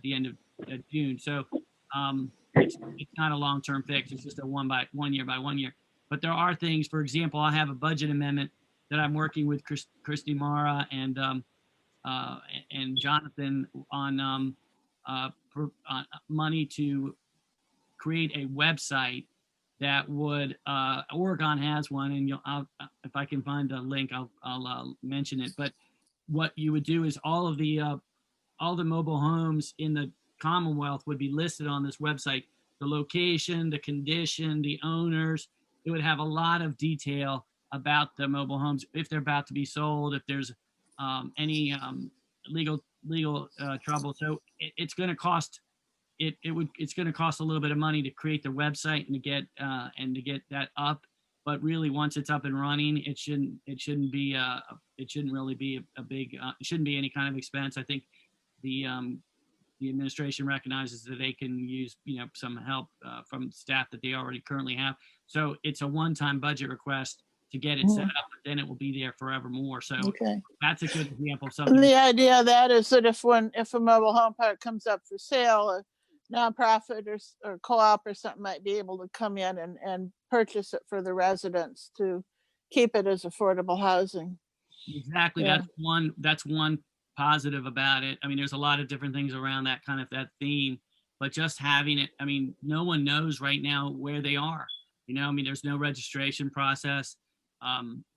the end of June. So it's not a long-term fix. It's just a one year by 1 year. But there are things, for example, I have a budget amendment that I'm working with Christy Mara and Jonathan on money to create a website that would Oregon has one, and if I can find a link, I'll mention it. But what you would do is all the mobile homes in the Commonwealth would be listed on this website, the location, the condition, the owners. It would have a lot of detail about the mobile homes, if they're about to be sold, if there's any legal trouble. So it's going to cost it's going to cost a little bit of money to create the website and to get that up. But really, once it's up and running, it shouldn't really be a big it shouldn't be any kind of expense. I think the administration recognizes that they can use some help from staff that they already currently have. So it's a one-time budget request to get it set up, but then it will be there forevermore. So that's a good example of something. The idea of that is that if a mobile home park comes up for sale, a nonprofit or co-op or something might be able to come in and purchase it for the residents to keep it as affordable housing. Exactly. Yeah. That's one positive about it. I mean, there's a lot of different things around that theme, but just having it, I mean, no one knows right now where they are. I mean, there's no registration process.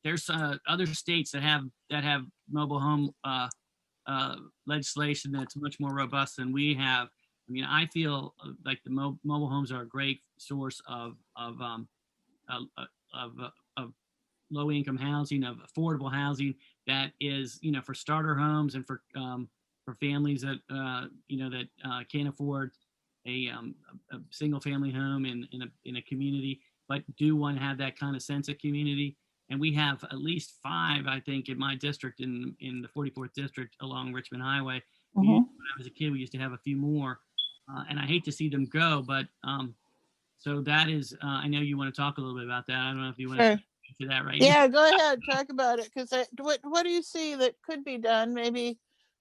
There's other states that have mobile home legislation that's much more robust than we have. I mean, I feel like the mobile homes are a great source of low-income housing, of affordable housing that is, for starter homes and for families that that can't afford a single-family home in a community, but do want to have that kind of sense of community. And we have at least 5, I think, in my district, in the 44th district along Richmond Highway. When I was a kid, we used to have a few more, and I hate to see them go. But so that is, I know you want to talk a little bit about that. I don't know if you want to speak to that right now. Yeah, go ahead, talk about it. Because what do you see that could be done maybe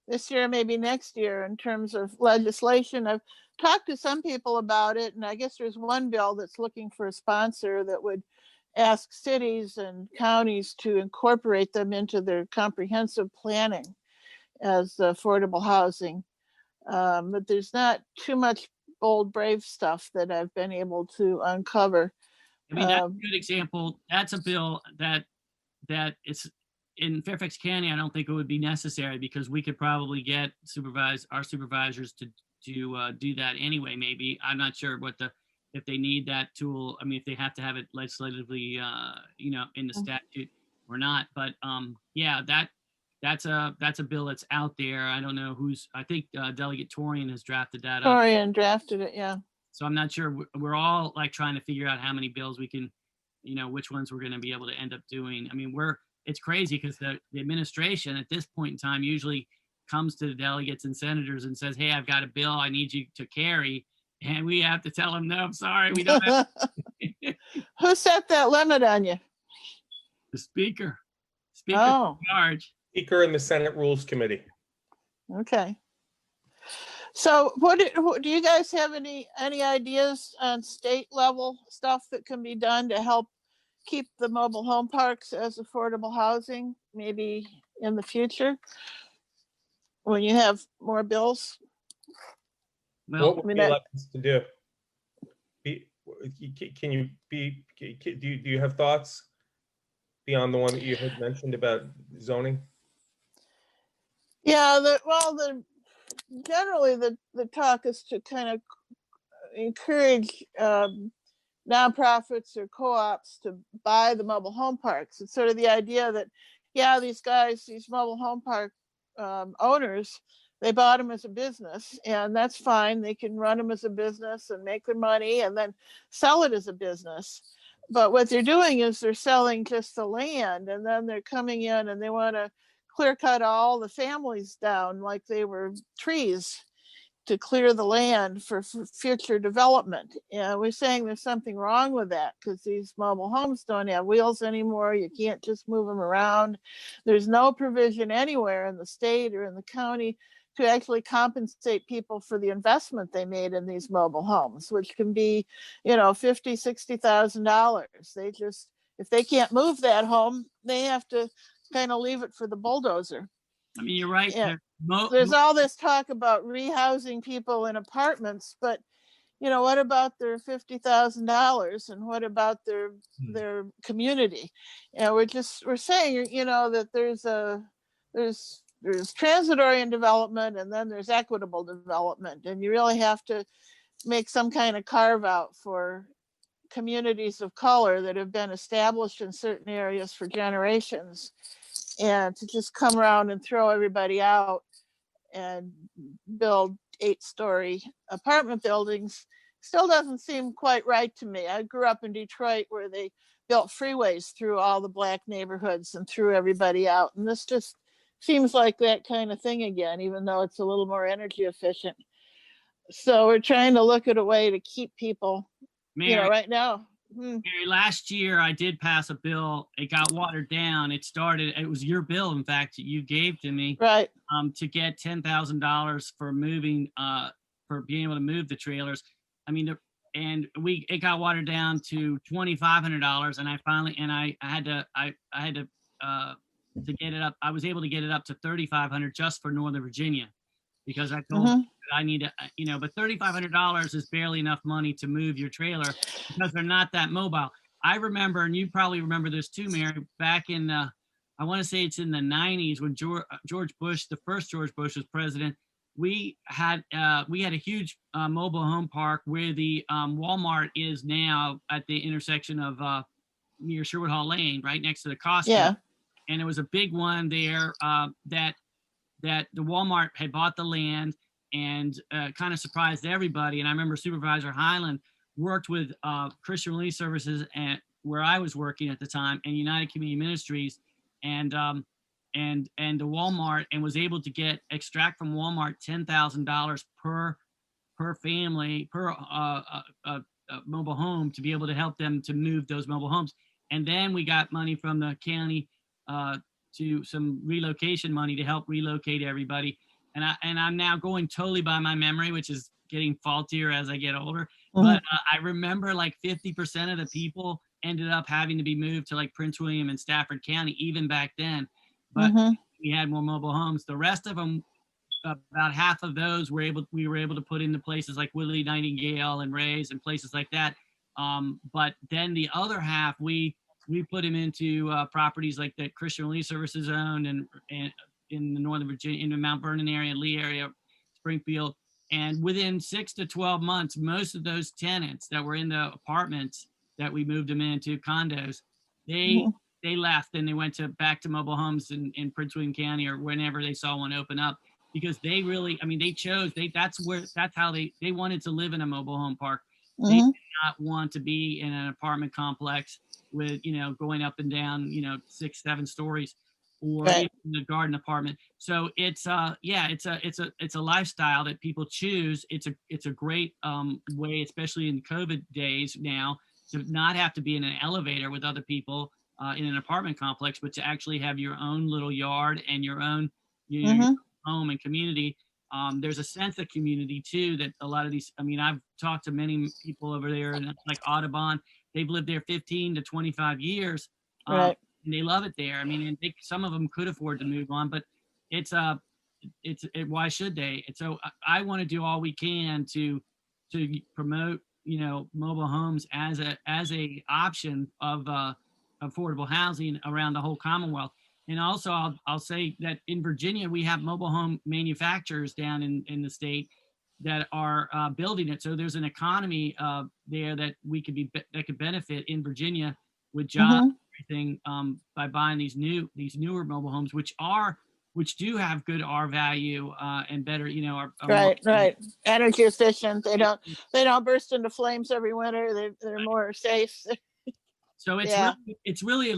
this year, maybe next year, in terms of legislation? I've talked to some people about it, and I guess there's one bill that's looking for a sponsor that would ask cities and counties to incorporate them into their comprehensive planning as affordable housing. But there's not too much bold, brave stuff that I've been able to uncover. I mean, that's a good example. That's a bill that it's in Fairfax County. I don't think it would be necessary, because we could probably get our supervisors to do that anyway. Maybe, I'm not sure if they need that tool. I mean, if they have to have it legislatively, in the statute or not. But yeah, that's a bill that's out there. I don't know I think Delegate Torian has drafted that up. Torian drafted it, yeah. So I'm not sure. We're all like trying to figure out how many bills we can, which ones we're going to be able to end up doing. I mean, it's crazy because the administration at this point in time usually comes to the delegates and senators and says, "Hey, I've got a bill I need you to carry." And we have to tell them, "No, I'm sorry, we don't have." Who set that limit on you? The speaker. In charge. Speaker in the Senate Rules Committee. Okay. So do you guys have any ideas on state level stuff that can be done to help keep the mobile home parks as affordable housing, maybe in the future when you have more bills? Well, what would you like us to do? Do you have thoughts beyond the one that you had mentioned about zoning? Yeah, generally the talk is to kind of encourage nonprofits or co-ops to buy the mobile home parks. It's sort of the idea that, yeah, these mobile home park owners, they bought them as a business, and that's fine. They can run them as a business and make their money and then sell it as a business. But what they're doing is they're selling just the land, and then they're coming in and they want to clear cut all the families down like they were trees to clear the land for future development. And we're saying there's something wrong with that, because these mobile homes don't have wheels anymore. You can't just move them around. There's no provision anywhere in the state or in the county to actually compensate people for the investment they made in these mobile homes, which can be, $50,000, $60,000. They just, if they can't move that home, they have to kind of leave it for the bulldozer. I mean, you're right. Yeah. There's all this talk about rehousing people in apartments, but what about their $50,000 and what about their community? We're saying, that there's transitory development, and then there's equitable development, and you really have to make some kind of carve out for communities of color that have been established in certain areas for generations, and to just come around and throw everybody out and build 8-story apartment buildings still doesn't seem quite right to me. I grew up in Detroit, where they built freeways through all the Black neighborhoods and threw everybody out. And this just seems like that kind of thing again, even though it's a little more energy efficient. So we're trying to look at a way to keep people, Mary, right now. Mary, last year I did pass a bill. It got watered down. It was your bill, in fact, that you gave to me. Right. To get $10,000 for moving, for being able to move the trailers. I mean, it got watered down to $2,500, and I had to get it up. I was able to get it up to $3,500 just for Northern Virginia, because I told them that I need to, but $3,500 is barely enough money to move your trailer because they're not that mobile. I remember, and you probably remember this too, Mary, back in I want to say it's in the 90s when George Bush, the first George Bush, was president. We had a huge mobile home park where the Walmart is now, at the intersection of near Sherwood Hall Lane, right next to the Costco. Yeah. And it was a big one there that the Walmart had bought the land, and kind of surprised everybody. And I remember Supervisor Highland worked with Christian Relief Services where I was working at the time, and United Community Ministries, and the Walmart, and was able to extract from Walmart $10,000 per family, per mobile home, to be able to help them to move those mobile homes. And then we got money from the county to some relocation money to help relocate everybody. And I'm now going totally by my memory, which is getting faultier as I get older. But I remember like 50% of the people ended up having to be moved to like Prince William and Stafford County, even back then. But we had more mobile homes. The rest of them, about half of those we were able to put into places like Willie Nightingale and Ray's and places like that. But then the other half, we put them into properties like that Christian Relief Services owned, and in the Northern Virginia, in the Mount Vernon area, Lee area, Springfield. And within 6 to 12 months, most of those tenants that were in the apartments that we moved them into condos, they left and they went back to mobile homes in Prince William County or whenever they saw one open up, because they really, they chose, that's how they wanted to live in a mobile home park. They did not want to be in an apartment complex with, going up and down, 6, 7 stories, or in the garden apartment. So it's a lifestyle that people choose. It's a great way, especially in COVID days now, to not have to be in an elevator with other people in an apartment complex, but to actually have your own little yard and your own your home and community. There's a sense of community too that a lot of these, I've talked to many people over there, and like Audubon, they've lived there 15 to 25 years. And they love it there. And some of them could afford to move on, but why should they? And so I want to do all we can to promote, mobile homes as a option of affordable housing around the whole Commonwealth. And also, I'll say that in Virginia, we have mobile home manufacturers down in the state that are building it. So there's an economy there that that could benefit in Virginia with jobs and everything by buying these newer mobile homes, which do have good R value and better, right. Energy efficient. They don't burst into flames every winter. They're more safe. So it's really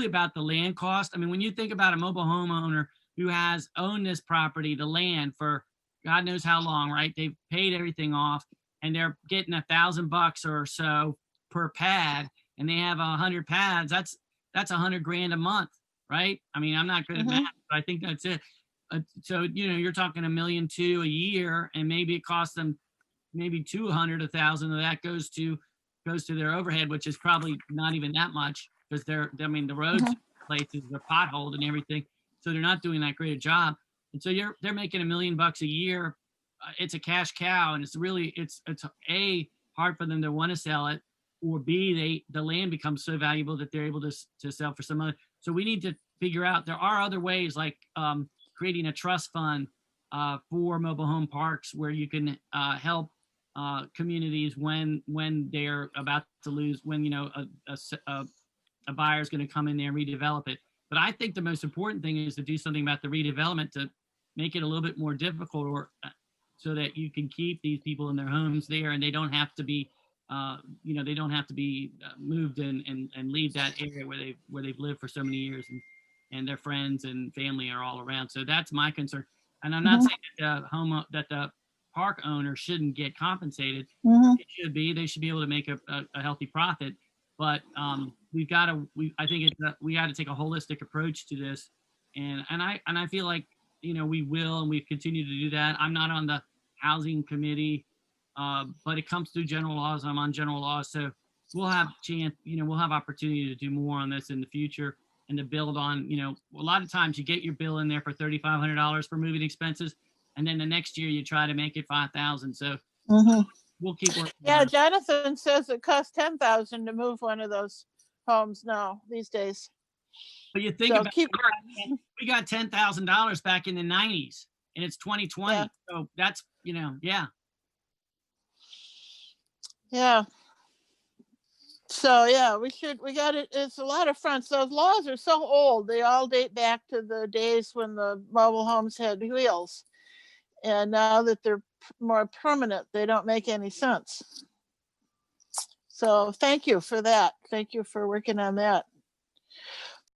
about the land cost. When you think about a mobile homeowner who has owned this property, the land, for God knows how long, right? They've paid everything off, and they're getting $1,000 or so per pad, and they have 100 pads. That's $100,000 a month, right? I'm not good at math, but I think that's it. So, you're talking $1.2 million a year, and maybe it costs them maybe 200, 1,000 of that goes to their overhead, which is probably not even that much, because the roads places are potholed and everything, so they're not doing that great a job. And so they're making $1 million a year. It's a cash cow, and it's really it's A, hard for them to want to sell it, or B, the land becomes so valuable that they're able to sell for some other. So we need to figure out, there are other ways, like creating a trust fund for mobile home parks, where you can help communities when they're about to lose, when a buyer is going to come in there and redevelop it. But I think the most important thing is to do something about the redevelopment to make it a little bit more difficult, or so that you can keep these people in their homes there, and they don't have to be moved and leave that area where they've lived for so many years, and their friends and family are all around. So that's my concern. And I'm not saying that the park owner shouldn't get compensated. It should be. They should be able to make a healthy profit. But we got to take a holistic approach to this, and I feel like we will, and we've continued to do that. I'm not on the housing committee, but it comes through general laws. I'm on general laws, so we'll have opportunity to do more on this in the future, and to build on. A lot of times you get your bill in there for $3,500 for moving expenses, and then the next year you try to make it $5,000. So we'll keep working. Yeah, Jonathan says it costs $10,000 to move one of those homes now these days. But you think about it, we got $10,000 back in the 90s, and it's 2020. Yeah. So that's, yeah. Yeah. So yeah, we got it. It's a lot of fronts. Those laws are so old. They all date back to the days when the mobile homes had wheels. And now that they're more permanent, they don't make any sense. So thank you for that. Thank you for working on that.